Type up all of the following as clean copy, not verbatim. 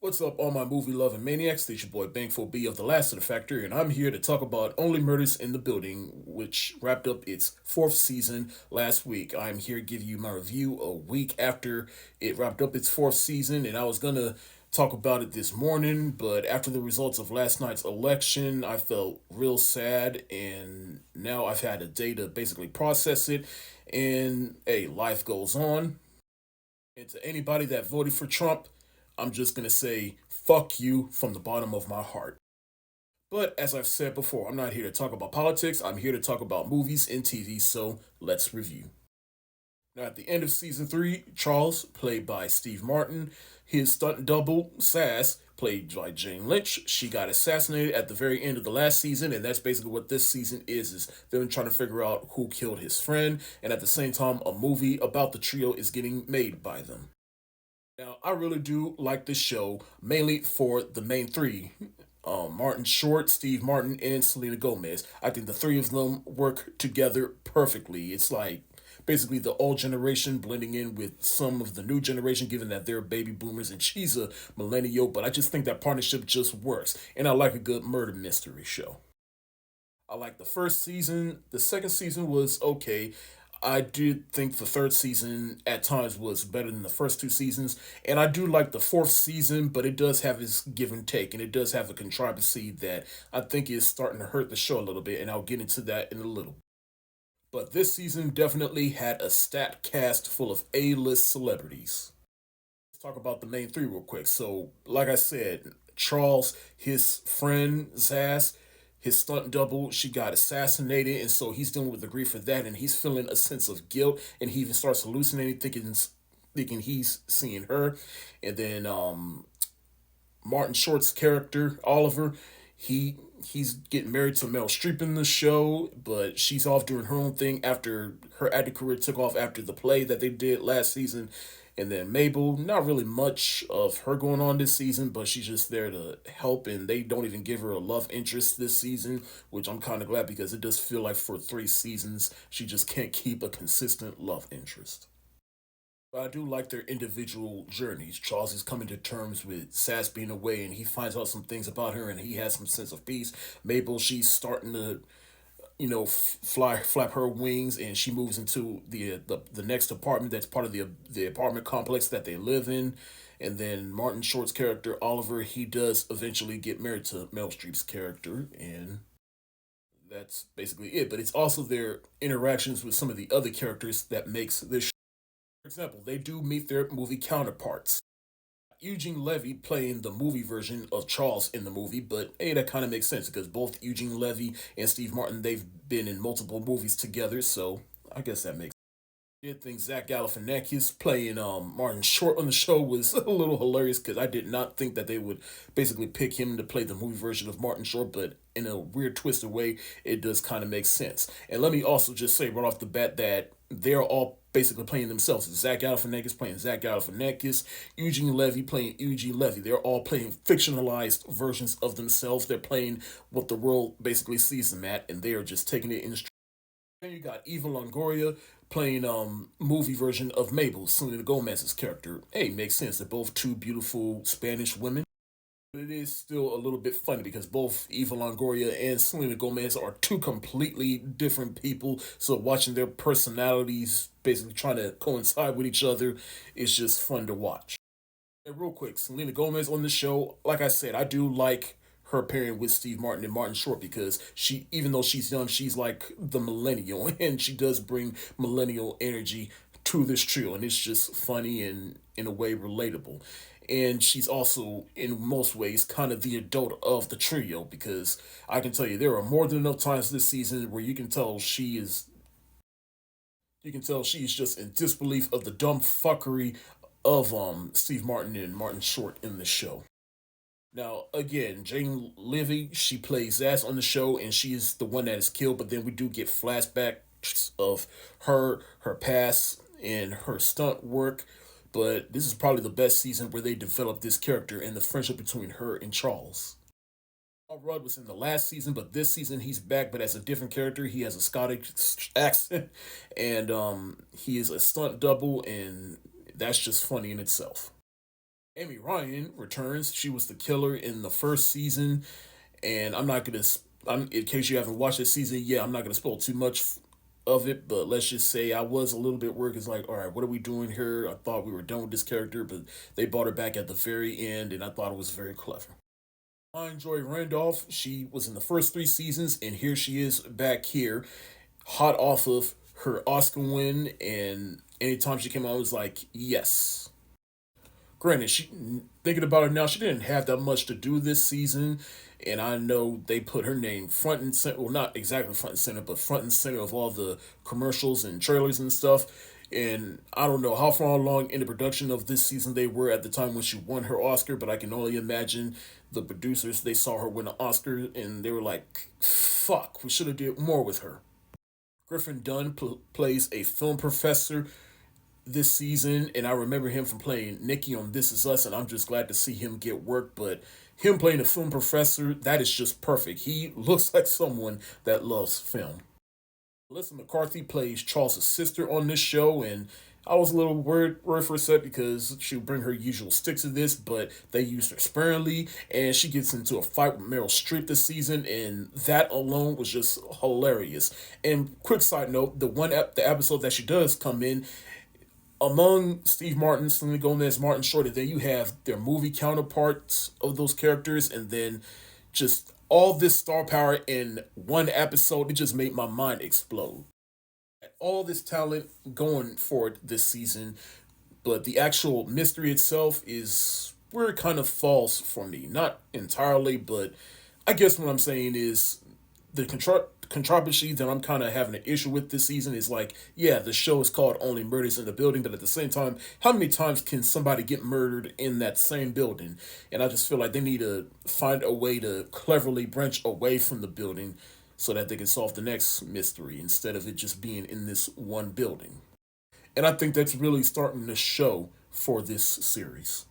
What's up, all my movie loving maniacs? It's your boy Bankful B of The Last of the Factory, and I'm here to talk about Only Murders in the Building, which wrapped up its fourth season last week. I'm here to give you my review a week after it wrapped up its fourth season, and I was gonna talk about it this morning, but after the results of last night's election, I felt real sad, and now I've had a day to basically process it. And hey, life goes on. And to anybody that voted for Trump, I'm just going to say, fuck you from the bottom of my heart. But as I've said before, I'm not here to talk about politics. I'm here to talk about movies and TV, so let's review. Now, at the end of season three, Charles, played by Steve Martin, his stunt double, Sass, played by Jane Lynch, she got assassinated at the very end of the last season, and that's basically what this season is them trying to figure out who killed his friend, and at the same time, a movie about the trio is getting made by them. Now, I really do like this show, mainly for the main three Martin Short, Steve Martin, and Selena Gomez. I think the three of them work together perfectly. It's like basically the old generation blending in with some of the new generation, given that they're baby boomers and she's a millennial. But I just think that partnership just works. And I like a good murder mystery show. I like the first season. The second season was okay. I did think the third season at times was better than the first two seasons, and I do like the fourth season, but it does have its give and take, and it does have a controversy that I think is starting to hurt the show a little bit, and I'll get into that in a little. But this season definitely had a stat cast full of A-list celebrities. Let's talk about the main three real quick. So, like I said, Charles, his friend Zaz, his stunt double, she got assassinated, and so he's dealing with the grief for that, and he's feeling a sense of guilt, and he even starts hallucinating, thinking he's seeing her, and then Martin Short's character Oliver, he's getting married to Mel Streep in the show, but she's off doing her own thing after her acting career took off after the play that they did last season. And then Mabel, not really much of her going on this season, but she's just there to help, and they don't even give her a love interest this season, which I'm kind of glad because it does feel like for three seasons, she just can't keep a consistent love interest. But I do like their individual journeys. Charles is coming to terms with Sass being away, and he finds out some things about her, and he has some sense of peace. Mabel, she's starting to, flap her wings, and she moves into the next apartment that's part of the apartment complex that they live in. And then Martin Short's character Oliver, he does eventually get married to Mel Streep's character, and that's basically it. But it's also their interactions with some of the other characters that makes this. For example, they do meet their movie counterparts. Eugene Levy playing the movie version of Charles in the movie, but hey, that kind of makes sense because both Eugene Levy and Steve Martin, they've been in multiple movies together, so I guess that makes sense. I did think Zach Galifianakis playing Martin Short on the show was a little hilarious because I did not think that they would basically pick him to play the movie version of Martin Short, but in a weird twisted way, it does kind of make sense. And let me also just say right off the bat that they're all basically playing themselves. Zach Galifianakis playing Zach Galifianakis, Eugene Levy playing Eugene Levy. They're all playing fictionalized versions of themselves. They're playing what the world basically sees them at, and they are just taking it in. Then you got Eva Longoria playing movie version of Mabel, Selena Gomez's character. Hey, makes sense. They're both two beautiful Spanish women. But it is still a little bit funny because both Eva Longoria and Selena Gomez are two completely different people. So watching their personalities basically trying to coincide with each other is just fun to watch. And real quick, Selena Gomez on the show, like I said, I do like her pairing with Steve Martin and Martin Short because she, even though she's young, she's like the millennial, and she does bring millennial energy to this trio, and it's just funny and in a way relatable. And she's also, in most ways, kind of the adult of the trio because I can tell you there are more than enough times this season where you can tell she's just in disbelief of the dumb fuckery of Steve Martin and Martin Short in the show. Now, again, Jane Livy, she plays Zaz on the show, and she is the one that is killed. But then we do get flashbacks of her past, and her stunt work. But this is probably the best season where they developed this character and the friendship between her and Charles. Paul Rudd was in the last season, but this season he's back, but as a different character. He has a Scottish accent, and he is a stunt double, and that's just funny in itself. Amy Ryan returns. She was the killer in the first season, and I'm not gonna. I'm in case you haven't watched this season, yeah, I'm not gonna spoil too much of it, but let's just say I was a little bit worried. It's like, all right, what are we doing here? I thought we were done with this character, but they brought her back at the very end, and I thought it was very clever. I enjoy Randolph. She was in the first three seasons, and here she is back here, hot off of her Oscar win. And anytime she came out, I was like, yes. Granted, she thinking about it now, she didn't have that much to do this season, and I know they put her name front and center. Well, not exactly front and center, but front and center of all the commercials and trailers and stuff. And I don't know how far along in the production of this season they were at the time when she won her Oscar, but I can only imagine the producers, they saw her win an Oscar and they were like, "Fuck, we should have did more with her." Griffin Dunn plays a film professor this season, and I remember him from playing Nicky on This Is Us, and I'm just glad to see him get work. But him playing a film professor, that is just perfect. He looks like someone that loves film. Melissa McCarthy plays Charles's sister on this show, and I was a little worried for a sec because she would bring her usual stick to this, but they used her sparingly, and she gets into a fight with Meryl Streep this season, and that alone was just hilarious. And quick side note: the episode that she does come in, among Steve Martin, Selena Gomez, Martin Short, and then you have their movie counterparts of those characters, and then just all this star power in one episode, it just made my mind explode. All this talent going for it this season, but the actual mystery itself is where it kind of falls for me. Not entirely, but I guess what I'm saying is the controversy that I'm kind of having an issue with this season is like, yeah, the show is called Only Murders in the Building, but at the same time, how many times can somebody get murdered in that same building? And I just feel like they need to find a way to cleverly branch away from the building so that they can solve the next mystery instead of it just being in this one building. And I think that's really starting to show for this series.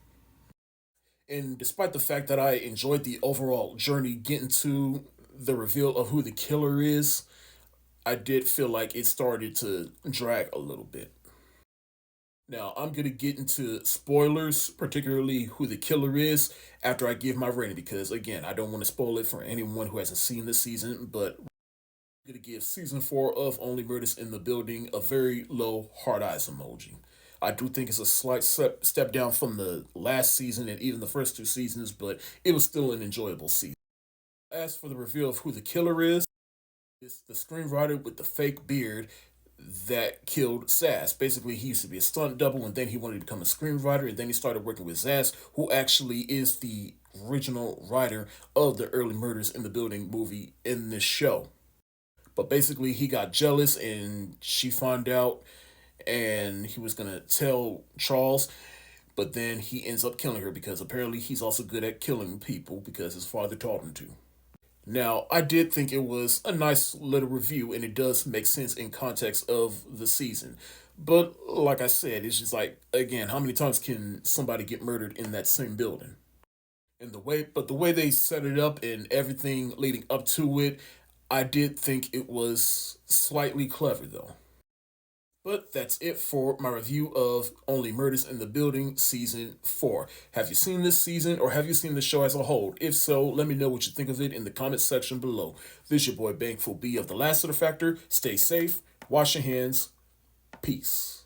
And despite the fact that I enjoyed the overall journey getting to the reveal of who the killer is, I did feel like it started to drag a little bit. Now, I'm going to get into spoilers, particularly who the killer is, after I give my rating, because again, I don't want to spoil it for anyone who hasn't seen this season, but I'm going to give season 4 of Only Murders in the Building a very low hard eyes emoji. I do think it's a slight step down from the last season and even the first two seasons, but it was still an enjoyable season. As for the reveal of who the killer is, it's the screenwriter with the fake beard that killed Sass. Basically, he used to be a stunt double, and then he wanted to become a screenwriter, and then he started working with Sass, who actually is the original writer of the early Murders in the Building movie in this show. But basically, he got jealous, and she found out, and he was gonna tell Charles, but then he ends up killing her because apparently he's also good at killing people because his father taught him to. Now, I did think it was a nice little review, and it does make sense in context of the season. But like I said, it's just like, again, how many times can somebody get murdered in that same building? And the way they set it up and everything leading up to it, I did think it was slightly clever though. But that's it for my review of Only Murders in the Building Season 4. Have you seen this season or have you seen the show as a whole? If so, let me know what you think of it in the comment section below. This is your boy Bankful B of The Last of the Factor. Stay safe, wash your hands, peace.